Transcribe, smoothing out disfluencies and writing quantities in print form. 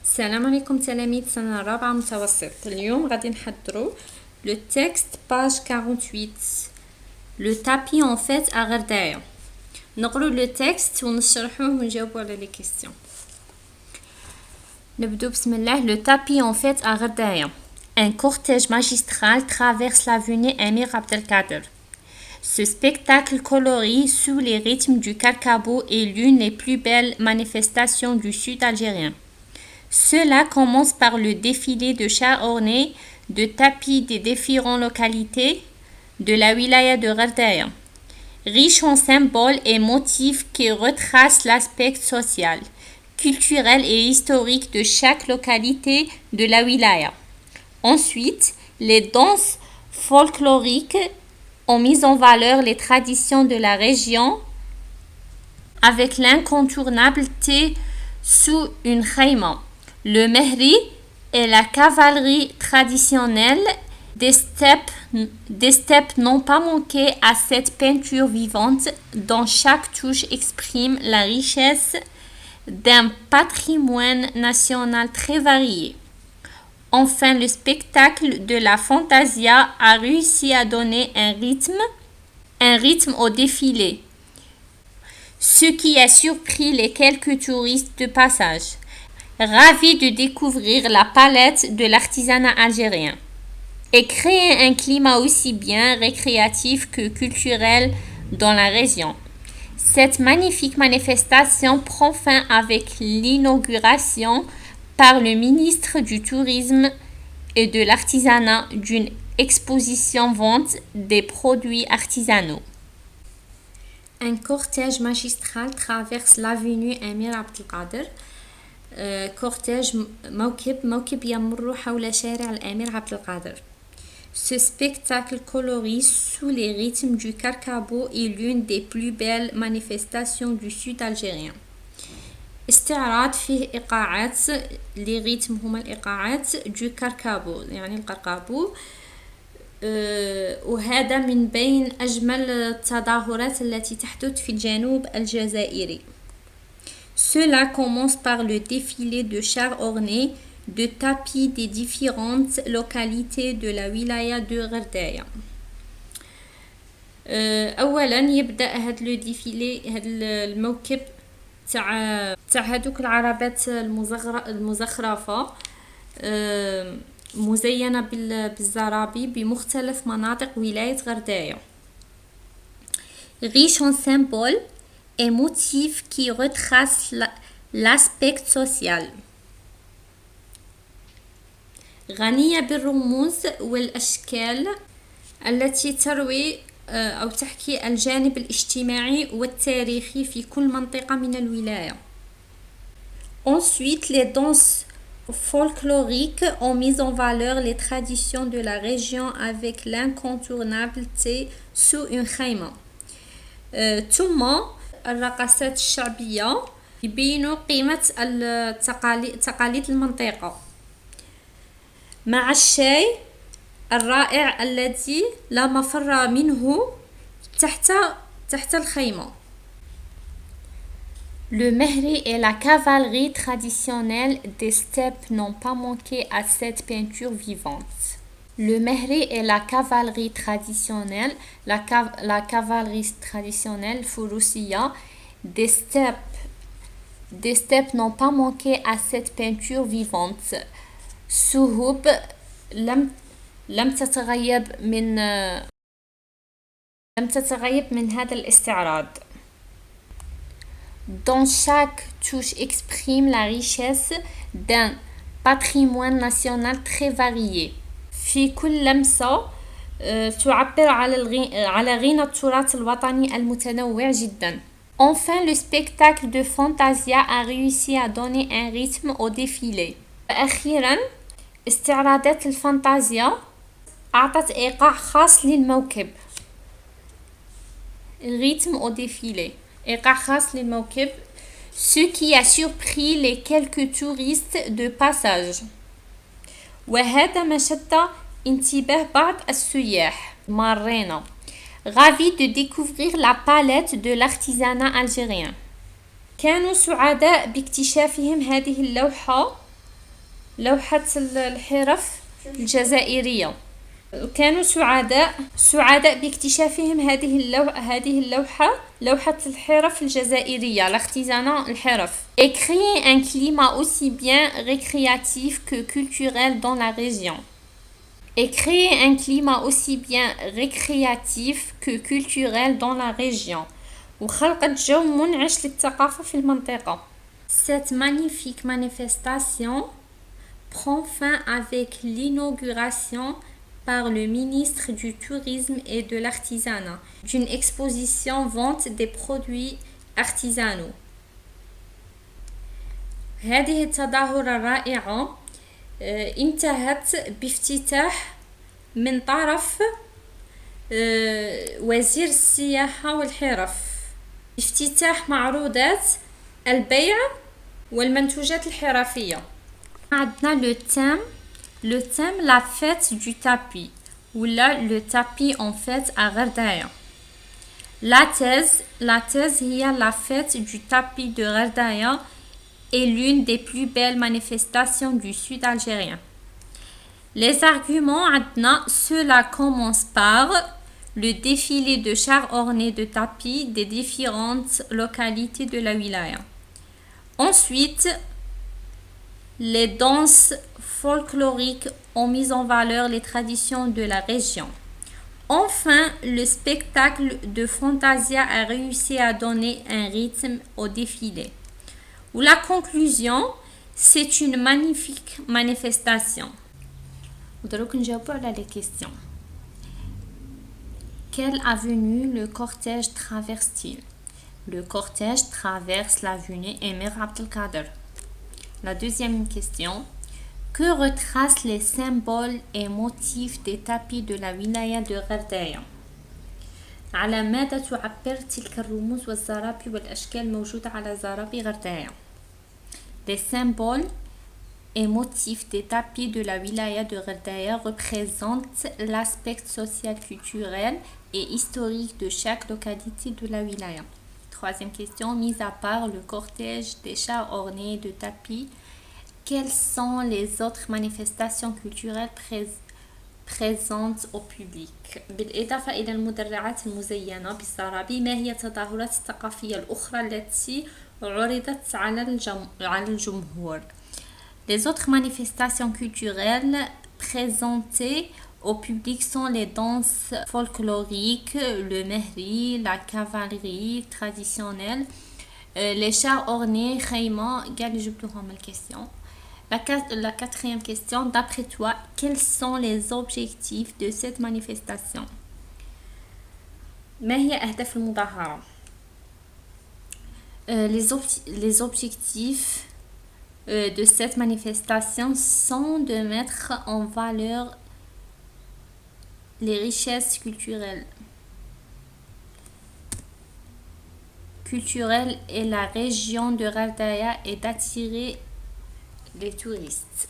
السلام عليكم تلاميذ سنة رابعة متوسط. اليوم غادي نحضروا le texte page 48 le tapis en fait à غرداية. نقرأ le texte ونشرحوه ونجاوبوا على les questions. نبدو بسم الله. Le tapis en fait à غرداية. Un cortège magistral traverse l'avenue Amir Abdelkader. Ce spectacle coloré sous les rythmes du Karkabou est l'une des plus belles manifestations du sud algérien. Cela commence par le défilé de chars ornés de tapis des différentes localités de la wilaya de Gherdaya, riche en symboles et motifs qui retracent l'aspect social, culturel et historique de chaque localité de la wilaya. Ensuite, les danses folkloriques ont mis en valeur les traditions de la région avec l'incontournable thé sous une khayma. Le mehri est la cavalerie traditionnelle des steppes n'ont pas manqué à cette peinture vivante dont chaque touche exprime la richesse d'un patrimoine national très varié. Enfin, le spectacle de la Fantasia a réussi à donner un rythme au défilé, ce qui a surpris les quelques touristes de passage, ravis de découvrir la palette de l'artisanat algérien et créer un climat aussi bien récréatif que culturel dans la région. Cette magnifique manifestation prend fin avec l'inauguration par le ministre du Tourisme et de l'Artisanat d'une exposition vente des produits artisanaux. Un cortège magistral traverse l'avenue Amir Abdelkader. cortège موكب يمر حول شارع الأمير عبد القادر. Ce spectacle coloré sous les rythmes du Karkabou est l'une des plus belles manifestations du sud algérien. استعراض فيه إيقاعات لي ريتم هما الإيقاعات du كركابو يعني القرقابو. وهذا من بين أجمل التظاهرات التي تحدث في الجنوب الجزائري. Cela commence par le défilé de chars ornés de tapis des différentes localités de la wilaya de Gherdaya. أولا يبدأ هاد لو ديفيلي هاد الموكب تاع هادوك العربات المزخرفة مزينة بالزرابي بمختلف مناطق ولاية غرداية. Riche en symboles et motifs qui retracent l'aspect social. غنية بالرموز والأشكال التي تروي أو تحكي الجانب الاجتماعي والتاريخي في كل منطقة من الولاية. Ensuite, les danses folkloriques ont mis en valeur les traditions de la région avec l'incontournable thé sous une khayma. ثم الرقصات الشعبية يبينوا قيمة تقاليد المنطقة مع الشاي الرائع الذي لا مفر منه تحت الخيمة. Le mehri et la cavalerie traditionnelle des steppes n'ont pas manqué à cette peinture vivante. Le mehri et la cavalerie traditionnelle, la cavalerie traditionnelle Fouroussia des steppes n'ont pas manqué à cette peinture vivante. Souhoub لم تتغيب من هذا الاستعراض. Dont chaque touche exprime la richesse d'un patrimoine national très varié. في كل لمسة تعبر على غنى التراث الوطني المتنوع جدا. Enfin, le spectacle de Fantasia a réussi à donner un rythme au défilé. أخيرا استعراضات الفانتازيا أعطت إيقاع خاص للموكب. rythme au défilé. إيقاع خاص للموكب ce qui a surpris les quelques touristes de passage. وهذا ما شد انتباه بعض السياح مارين ravis de découvrir la palette de l'artisanat algérien. كانوا سعداء باكتشافهم هذه اللوحة لوحة الحرف الجزائرية. كانوا سعداء باكتشافهم هذه اللوحة، لوحة الحرف الجزائرية، l'artisanat الحرف. Et créer un climat aussi bien récréatif que culturel dans la région. Et créer un climat aussi bien récréatif que culturel dans la région. وخلقت جو منعش للثقافة في المنطقة. Cette magnifique manifestation prend fin avec l'inauguration par le ministre du Tourisme et de l'Artisanat d'une exposition vente des produits artisanaux. هذه التظاهرة الرائعة انتهت بافتتاح من طرف وزير السياحة والحرف، افتتاح معروضات البيع والمنتوجات الحرفية. عندنا le thème la fête du tapis ou là le tapis en fête à Gherdaya. La thèse هي la fête du tapis de Gherdaya est l'une des plus belles manifestations du sud algérien. Les arguments عندنا, cela commence par le défilé de chars ornés de tapis des différentes localités de la wilaya. Ensuite, les danses folkloriques ont mis en valeur les traditions de la région. Enfin, le spectacle de Fantasia a réussi à donner un rythme au défilé. Ou la conclusion, c'est une magnifique manifestation. ودروك نجاوبوا على les questions. Quelle avenue le cortège traverse-t-il? Le cortège traverse l'avenue Émir Abdelkader. La deuxième question. Que retracent les symboles et motifs des tapis de la wilaya de Gherdaya? على ماذا تعبر تلك الرموز والزرابي والأشكال الموجودة على زرابي غردايا؟ Les symboles et motifs des tapis de la wilaya de Gherdaya représentent l'aspect social, culturel et historique de chaque localité de la wilaya. Troisième question. Mis à part le cortège des chars ornés de tapis, quelles sont les autres manifestations culturelles présentes au public؟ بالإضافة إلى المدرعات المزينة بالزرابي، ما هي التظاهرات الثقافية الأخرى التي عرضت على الجمهور؟ Les autres manifestations culturelles présentées au public sont les danses folkloriques, le mehri, la cavalerie traditionnelle, les chars ornés, khayma. La quatrième question, d'après toi, quels sont les objectifs de cette manifestation? ما هي أهداف المظاهرة؟ Les objectifs de cette manifestation sont de mettre en valeur les richesses culturelles et la région de Gherdaya et d'attirer les touristes.